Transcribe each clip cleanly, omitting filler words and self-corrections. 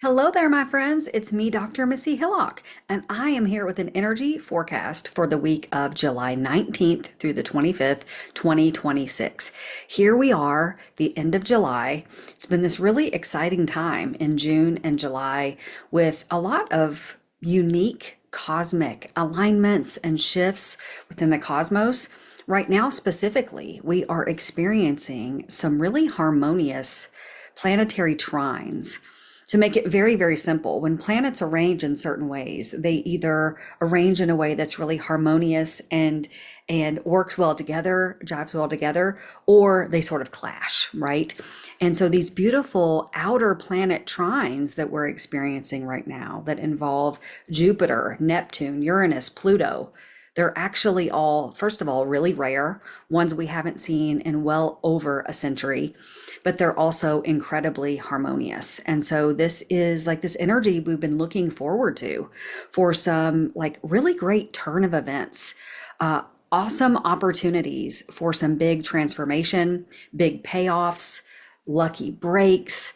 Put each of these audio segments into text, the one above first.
Hello there, my friends. It's me, Dr. Missy Hillock, and I am here with an energy forecast for the week of July 19th through the 25th, 2026. Here we are, the end of July. It's been this really exciting time in June and July with a lot of unique cosmic alignments and shifts within the cosmos. Right now, specifically, we are experiencing some really harmonious planetary trines. To make it very, very simple, when planets arrange in certain ways, they either arrange in a way that's really harmonious and works well together, jives well together, or they sort of clash, right? And so these beautiful outer planet trines that we're experiencing right now that involve Jupiter, Neptune, Uranus, Pluto, they're actually all, first of all, really rare, ones we haven't seen in well over a century, but they're also incredibly harmonious. And so this is like this energy we've been looking forward to for some like really great turn of events. Awesome opportunities for some big transformation, big payoffs, lucky breaks,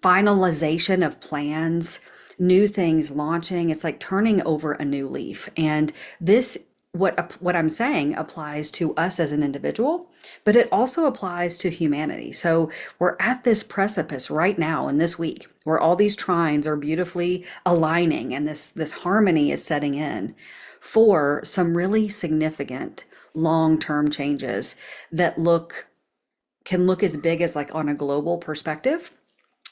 finalization of plans, new things launching. It's like turning over a new leaf. And this, what I'm saying applies to us as an individual, but it also applies to humanity. So we're at this precipice right now in this week where all these trines are beautifully aligning and this harmony is setting in for some really significant long-term changes that can look as big as like on a global perspective.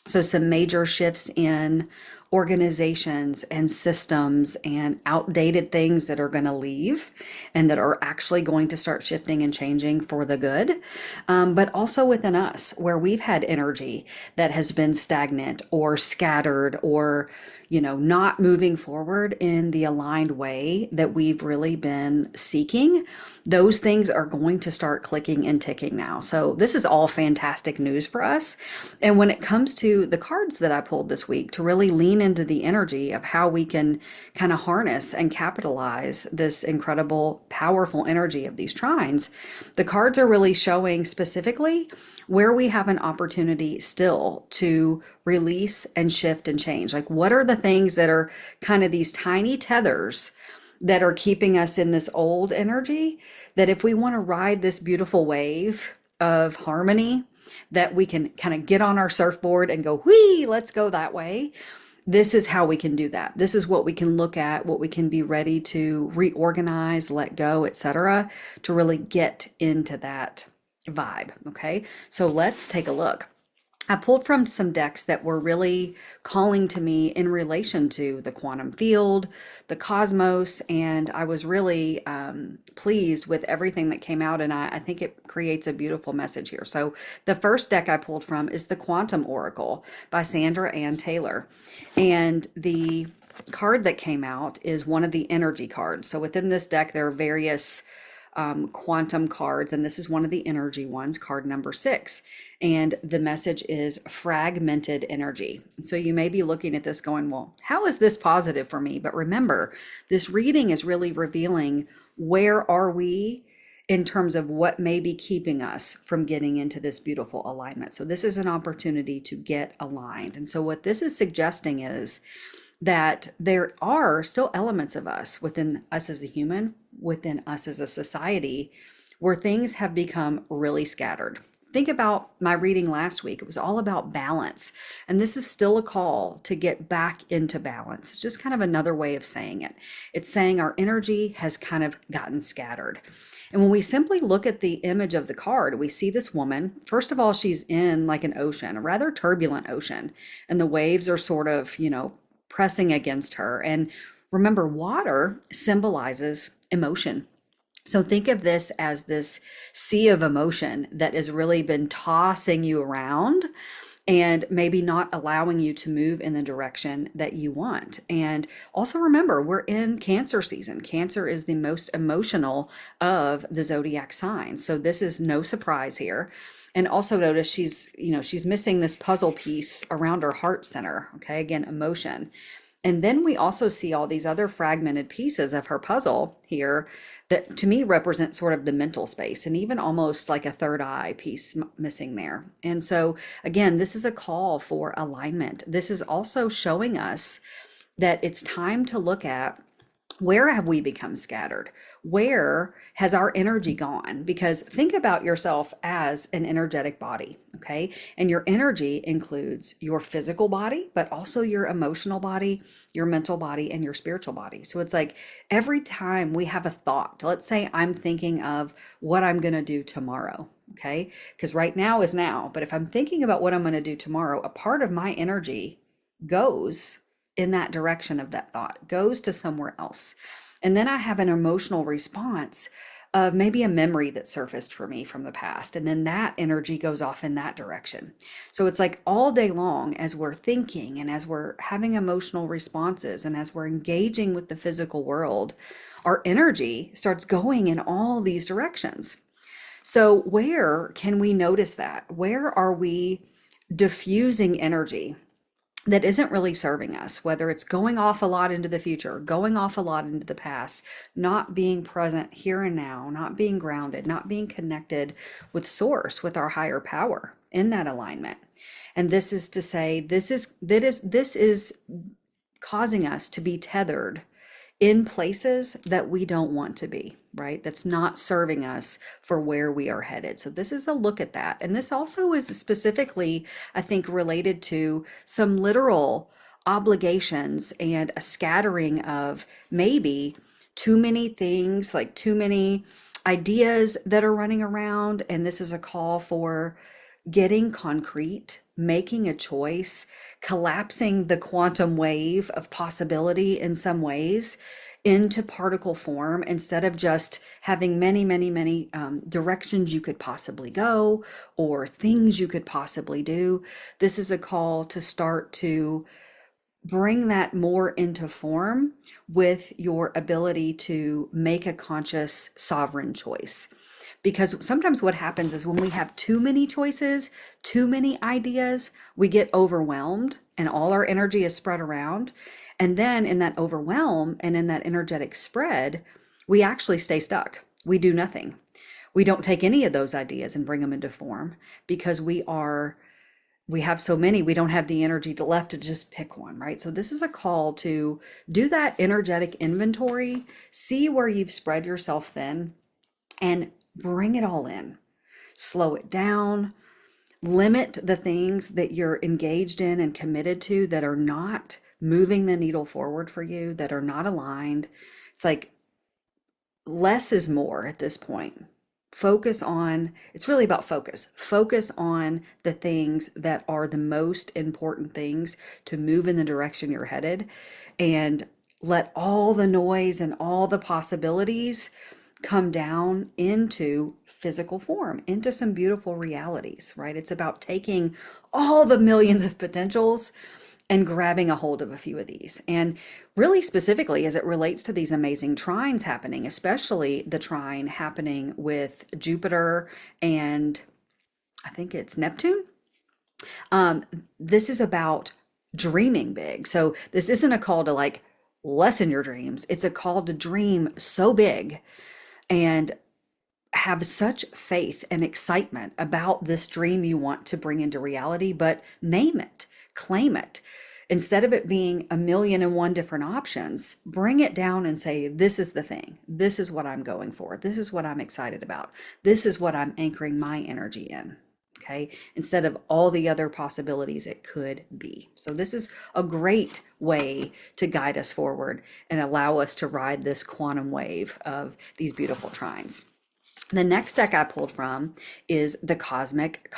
So some major shifts in organizations and systems and outdated things that are going to leave and that are actually going to start shifting and changing for the good. But also within us, where we've had energy that has been stagnant or scattered or, not moving forward in the aligned way that we've really been seeking, those things are going to start clicking and ticking now. So this is all fantastic news for us. And when it comes to the cards that I pulled this week to really lean into the energy of how we can kind of harness and capitalize this incredible, powerful energy of these trines, the cards are really showing specifically where we have an opportunity still to release and shift and change. Like, what are the things that are kind of these tiny tethers that are keeping us in this old energy, that if we want to ride this beautiful wave of harmony, that we can kind of get on our surfboard and go, whee, let's go that way. This is how we can do that. This is what we can look at, what we can be ready to reorganize, let go, etc., to really get into that vibe. Okay, so let's take a look. I pulled from some decks that were really calling to me in relation to the quantum field, the cosmos, and I was really pleased with everything that came out, and I think it creates a beautiful message here. So the first deck I pulled from is the Quantum Oracle by Sandra Ann Taylor, and the card that came out is one of the energy cards. So within this deck, there are various quantum cards, and this is one of the energy ones, card number 6. And the message is fragmented energy. So you may be looking at this going, well, how is this positive for me? But remember, this reading is really revealing where are we in terms of what may be keeping us from getting into this beautiful alignment. So this is an opportunity to get aligned. And so what this is suggesting is that there are still elements of us within us as a human, within us as a society, where things have become really scattered. Think about my reading last week. It was all about balance. And this is still a call to get back into balance. It's just kind of another way of saying it. It's saying our energy has kind of gotten scattered. And when we simply look at the image of the card, we see this woman. First of all, she's in like an ocean, a rather turbulent ocean. And the waves are sort of, pressing against her. And remember, water symbolizes emotion. So think of this as this sea of emotion that has really been tossing you around and maybe not allowing you to move in the direction that you want. And also remember, we're in Cancer season. Cancer is the most emotional of the zodiac signs. So this is no surprise here. And also notice she's missing this puzzle piece around her heart center. Okay, again, emotion. And then we also see all these other fragmented pieces of her puzzle here that to me represent sort of the mental space and even almost like a third eye piece missing there. And so, again, this is a call for alignment. This is also showing us that it's time to look at where have we become scattered? Where has our energy gone? Because think about yourself as an energetic body, okay? And your energy includes your physical body, but also your emotional body, your mental body, and your spiritual body. So it's like every time we have a thought, let's say I'm thinking of what I'm going to do tomorrow, okay? Because right now is now, but if I'm thinking about what I'm going to do tomorrow, a part of my energy goes in that direction of that thought, goes to somewhere else. And then I have an emotional response of maybe a memory that surfaced for me from the past. And then that energy goes off in that direction. So it's like all day long, as we're thinking and as we're having emotional responses and as we're engaging with the physical world, our energy starts going in all these directions. So where can we notice that? Where are we diffusing energy that isn't really serving us, whether it's going off a lot into the future, going off a lot into the past, not being present here and now, not being grounded, not being connected with source, with our higher power in that alignment. And this is to say, this is causing us to be tethered in places that we don't want to be, right? That's not serving us for where we are headed. So this is a look at that. And this also is specifically, I think, related to some literal obligations and a scattering of maybe too many things, like too many ideas that are running around. And this is a call for getting concrete, making a choice, collapsing the quantum wave of possibility in some ways into particle form instead of just having many, many, many directions you could possibly go or things you could possibly do. This is a call to start to bring that more into form with your ability to make a conscious sovereign choice. Because sometimes what happens is when we have too many choices, too many ideas, we get overwhelmed and all our energy is spread around. And then in that overwhelm and in that energetic spread, we actually stay stuck. We do nothing. We don't take any of those ideas and bring them into form because we have so many, we don't have the energy left to just pick one, right? So this is a call to do that energetic inventory, see where you've spread yourself thin, and bring it all in. Slow it down, limit the things that you're engaged in and committed to that are not moving the needle forward for you, that are not aligned. It's like less is more at this point. Focus on, it's really about focus. Focus on the things that are the most important things to move in the direction you're headed, and let all the noise and all the possibilities come down into physical form, into some beautiful realities, right? It's about taking all the millions of potentials and grabbing a hold of a few of these. And really specifically as it relates to these amazing trines happening, especially the trine happening with Jupiter and I think it's Neptune. This is about dreaming big. So this isn't a call to like lessen your dreams. It's a call to dream so big and have such faith and excitement about this dream you want to bring into reality, but name it, claim it. Instead of it being a million and one different options, bring it down and say, this is the thing. This is what I'm going for. This is what I'm excited about. This is what I'm anchoring my energy in. Okay, instead of all the other possibilities it could be. So this is a great way to guide us forward and allow us to ride this quantum wave of these beautiful trines. The next deck I pulled from is the Cosmic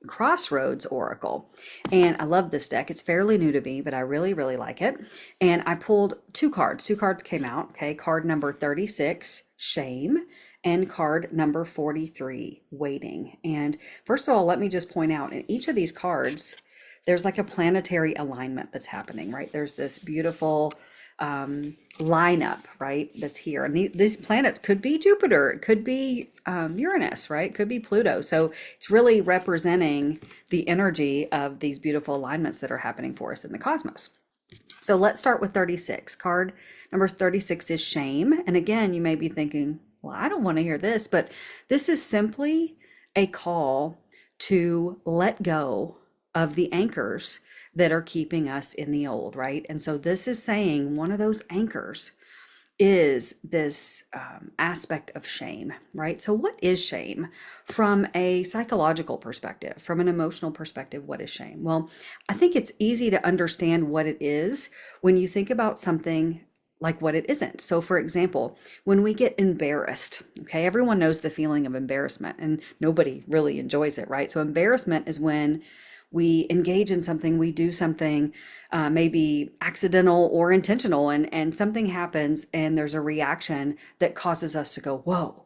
Crossroads Oracle. And I love this deck. It's fairly new to me, but I really, really like it. And I pulled two cards. Two cards came out. Okay, card number 36, Shame, and card number 43, Waiting. And first of all, let me just point out in each of these cards, there's like a planetary alignment that's happening, right? There's this beautiful lineup, right, that's here. And these planets could be Jupiter, it could be Uranus, right? It could be Pluto. So it's really representing the energy of these beautiful alignments that are happening for us in the cosmos. So let's start with 36. Card number 36 is shame. And again, you may be thinking, well, I don't want to hear this, but this is simply a call to let go of the anchors that are keeping us in the old, right? And so this is saying one of those anchors is this aspect of shame, right? So, what is shame from a psychological perspective, from an emotional perspective? What is shame? Well, I think it's easy to understand what it is when you think about something like what it isn't. So, for example, when we get embarrassed, okay, everyone knows the feeling of embarrassment and nobody really enjoys it, right? So, embarrassment is when we engage in something, we do something, maybe accidental or intentional, and something happens and there's a reaction that causes us to go, whoa,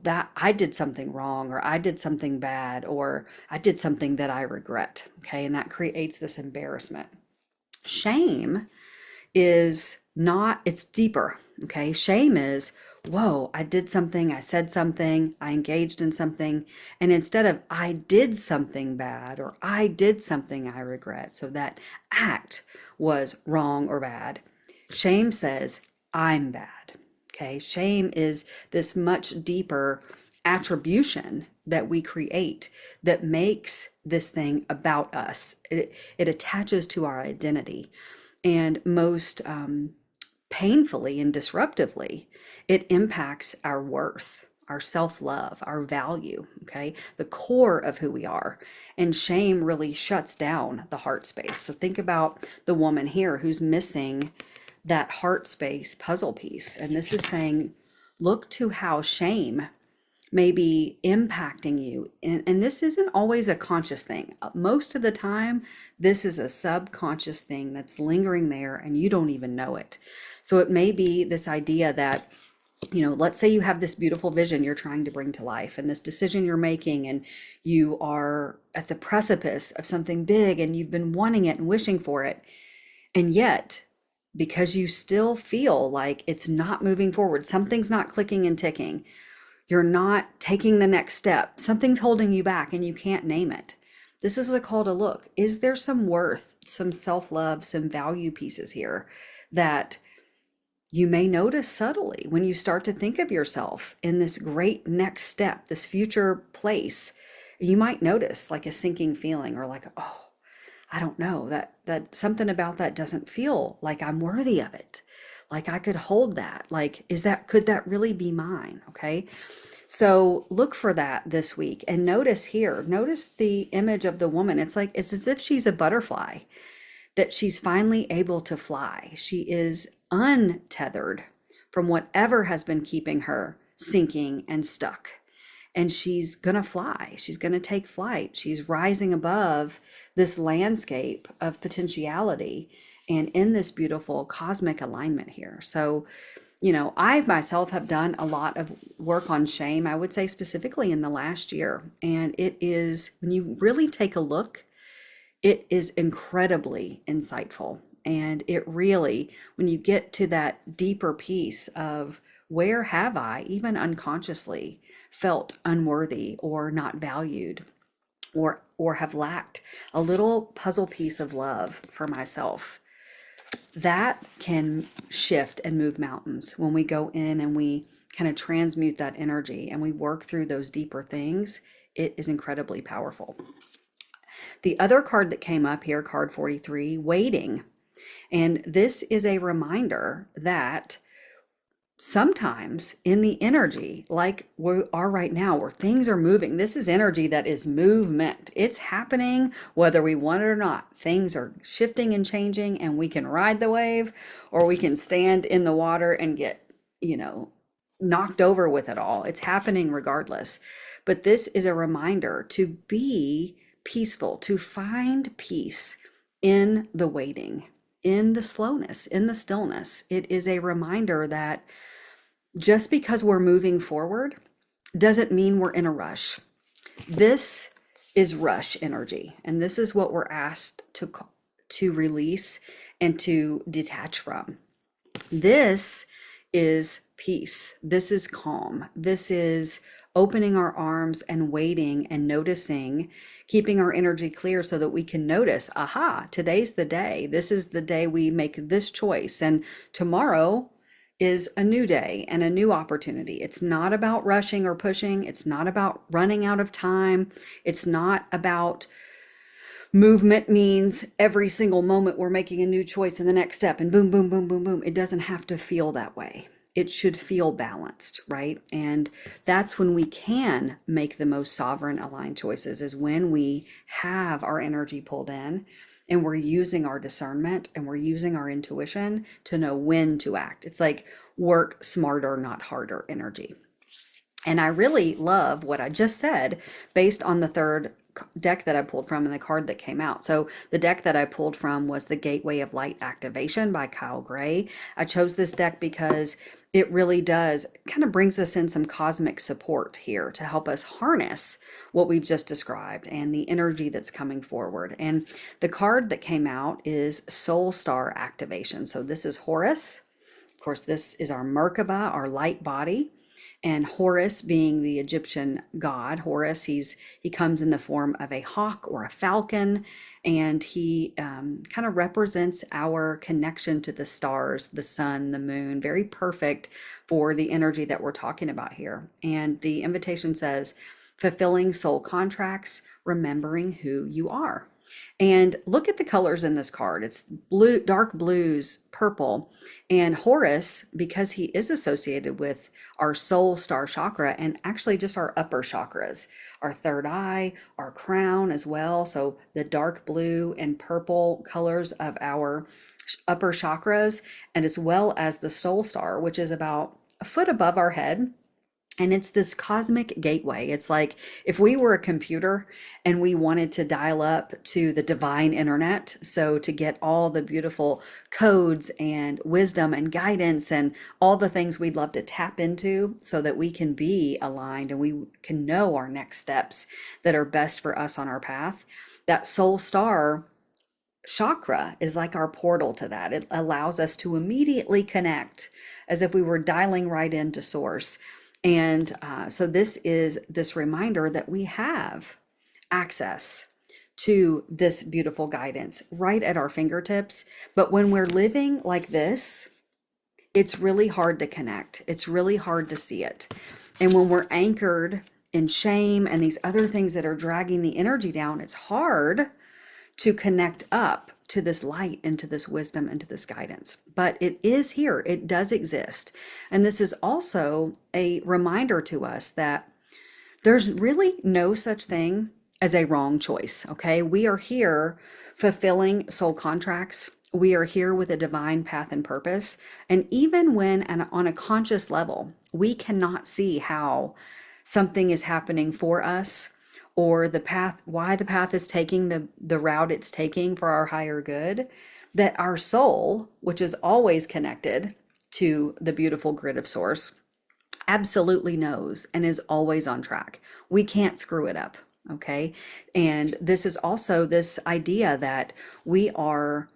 that I did something wrong, or I did something bad, or I did something that I regret. Okay. And that creates this embarrassment. Shame is not, it's deeper. Okay. Shame is, whoa, I did something, I said something, I engaged in something. And instead of I did something bad or I did something I regret, so that act was wrong or bad, shame says, I'm bad. Okay. Shame is this much deeper attribution that we create that makes this thing about us. It attaches to our identity. And most painfully and disruptively, it impacts our worth, our self-love, our value, okay? The core of who we are. And shame really shuts down the heart space. So think about the woman here who's missing that heart space puzzle piece. And this is saying, look to how shame may be impacting you. And this isn't always a conscious thing. Most of the time, this is a subconscious thing that's lingering there and you don't even know it. So it may be this idea that, let's say you have this beautiful vision you're trying to bring to life and this decision you're making, and you are at the precipice of something big and you've been wanting it and wishing for it. And yet, because you still feel like it's not moving forward, something's not clicking and ticking, you're not taking the next step, something's holding you back and you can't name it. This is a call to look. Is there some worth, some self-love, some value pieces here that you may notice subtly when you start to think of yourself in this great next step, this future place? You might notice like a sinking feeling, or like, oh, I don't know, that something about that doesn't feel like I'm worthy of it. Like I could hold that. Like, could that really be mine? Okay. So look for that this week and notice the image of the woman. It's as if she's a butterfly, that she's finally able to fly. She is untethered from whatever has been keeping her sinking and stuck. And she's going to fly. She's going to take flight. She's rising above this landscape of potentiality and in this beautiful cosmic alignment here. So, I myself have done a lot of work on shame, I would say specifically in the last year. And it is, when you really take a look, it is incredibly insightful. And it really, when you get to that deeper piece of where have I, even unconsciously, felt unworthy or not valued, or have lacked a little puzzle piece of love for myself, that can shift and move mountains when we go in and we kind of transmute that energy and we work through those deeper things. It is incredibly powerful. The other card that came up here, card 43, waiting. And this is a reminder that sometimes in the energy, like we are right now, where things are moving, this is energy that is movement. It's happening whether we want it or not. Things are shifting and changing, and we can ride the wave or we can stand in the water and get, knocked over with it all. It's happening regardless. But this is a reminder to be peaceful, to find peace in the waiting, in the slowness, in the stillness. It is a reminder that just because we're moving forward doesn't mean we're in a rush. This is rush energy, and this is what we're asked to release and to detach from. This is peace. This is calm. This is opening our arms and waiting and noticing, keeping our energy clear so that we can notice, aha, today's the day. This is the day we make this choice. And tomorrow is a new day and a new opportunity. It's not about rushing or pushing. It's not about running out of time. It's not about movement means every single moment we're making a new choice in the next step and boom, boom, boom, boom, boom. It doesn't have to feel that way. It should feel balanced, right? And that's when we can make the most sovereign aligned choices, is when we have our energy pulled in and we're using our discernment and we're using our intuition to know when to act. It's like work smarter, not harder energy. And I really love what I just said based on the third deck that I pulled from and the card that came out. So the deck that I pulled from was the Gateway of Light Activation by Kyle Gray. I chose this deck because it really does kind of brings us in some cosmic support here to help us harness what we've just described and the energy that's coming forward. And the card that came out is Soul Star Activation. So this is Horus. Of course, this is our Merkaba, our light body. And Horus, being the Egyptian god, Horus, he comes in the form of a hawk or a falcon, and he kind of represents our connection to the stars, the sun, the moon. Very perfect for the energy that we're talking about here. And the invitation says, fulfilling soul contracts, remembering who you are. And look at the colors in this card. It's blue, dark blues, purple. And Horus, because he is associated with our soul star chakra and actually just our upper chakras, our third eye, our crown as well. So the dark blue and purple colors of our upper chakras, and as well as the soul star, which is about a foot above our head. And it's this cosmic gateway. It's like if we were a computer and we wanted to dial up to the divine internet, so to get all the beautiful codes and wisdom and guidance and all the things we'd love to tap into so that we can be aligned and we can know our next steps that are best for us on our path. That soul star chakra is like our portal to that. It allows us to immediately connect as if we were dialing right into source. And so this is this reminder that we have access to this beautiful guidance right at our fingertips. But when we're living like this, it's really hard to connect. It's really hard to see it. And when we're anchored in shame and these other things that are dragging the energy down, it's hard to connect up to this light and to this wisdom and to this guidance. But it is here. It does exist. And this is also a reminder to us that there's really no such thing as a wrong choice. Okay. We are here fulfilling soul contracts. We are here with a divine path and purpose. And even when on a conscious level, we cannot see how something is happening for us, or the path, why the path is taking the route it's taking for our higher good, that our soul, which is always connected to the beautiful grid of source, absolutely knows and is always on track. We can't screw it up, okay? And this is also this idea that we are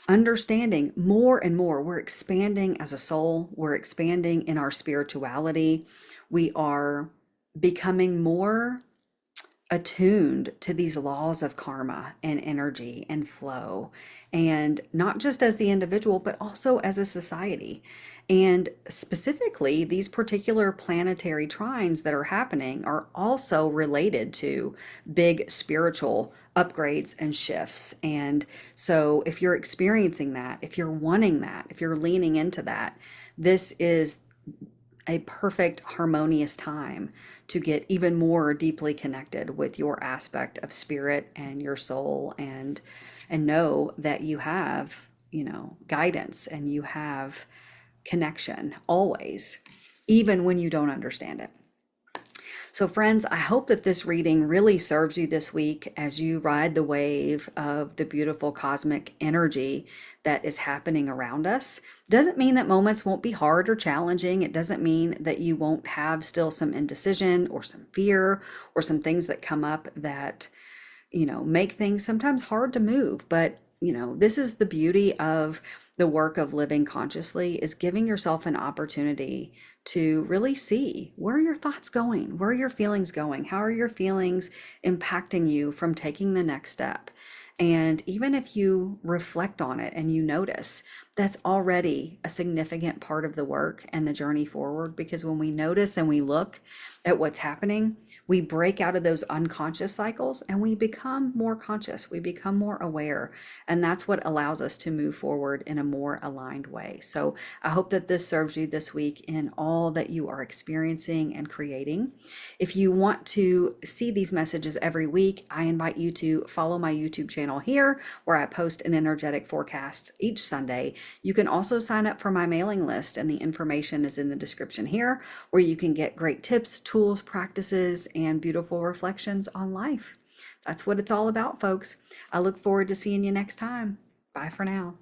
understanding more and more. We're expanding as a soul. We're expanding in our spirituality. We are becoming more attuned to these laws of karma and energy and flow, and not just as the individual, but also as a society. And specifically, these particular planetary trines that are happening are also related to big spiritual upgrades and shifts. And so if you're experiencing that, if you're wanting that, if you're leaning into that, this is a perfect harmonious time to get even more deeply connected with your aspect of spirit and your soul, and know that you have, guidance and you have connection always, even when you don't understand it. So friends, I hope that this reading really serves you this week as you ride the wave of the beautiful cosmic energy that is happening around us. Doesn't mean that moments won't be hard or challenging. It doesn't mean that you won't have still some indecision or some fear or some things that come up that, make things sometimes hard to move. But this is the beauty of the work of living consciously, is giving yourself an opportunity to really see, where are your thoughts going? Where are your feelings going? How are your feelings impacting you from taking the next step? And even if you reflect on it and you notice, that's already a significant part of the work and the journey forward. Because when we notice and we look at what's happening, we break out of those unconscious cycles and we become more conscious, we become more aware. And that's what allows us to move forward in a more aligned way. So I hope that this serves you this week in all that you are experiencing and creating. If you want to see these messages every week, I invite you to follow my YouTube channel here, where I post an energetic forecast each Sunday. You can also sign up for my mailing list, and the information is in the description here, where you can get great tips, tools, practices, and beautiful reflections on life. That's what it's all about, folks. I look forward to seeing you next time. Bye for now.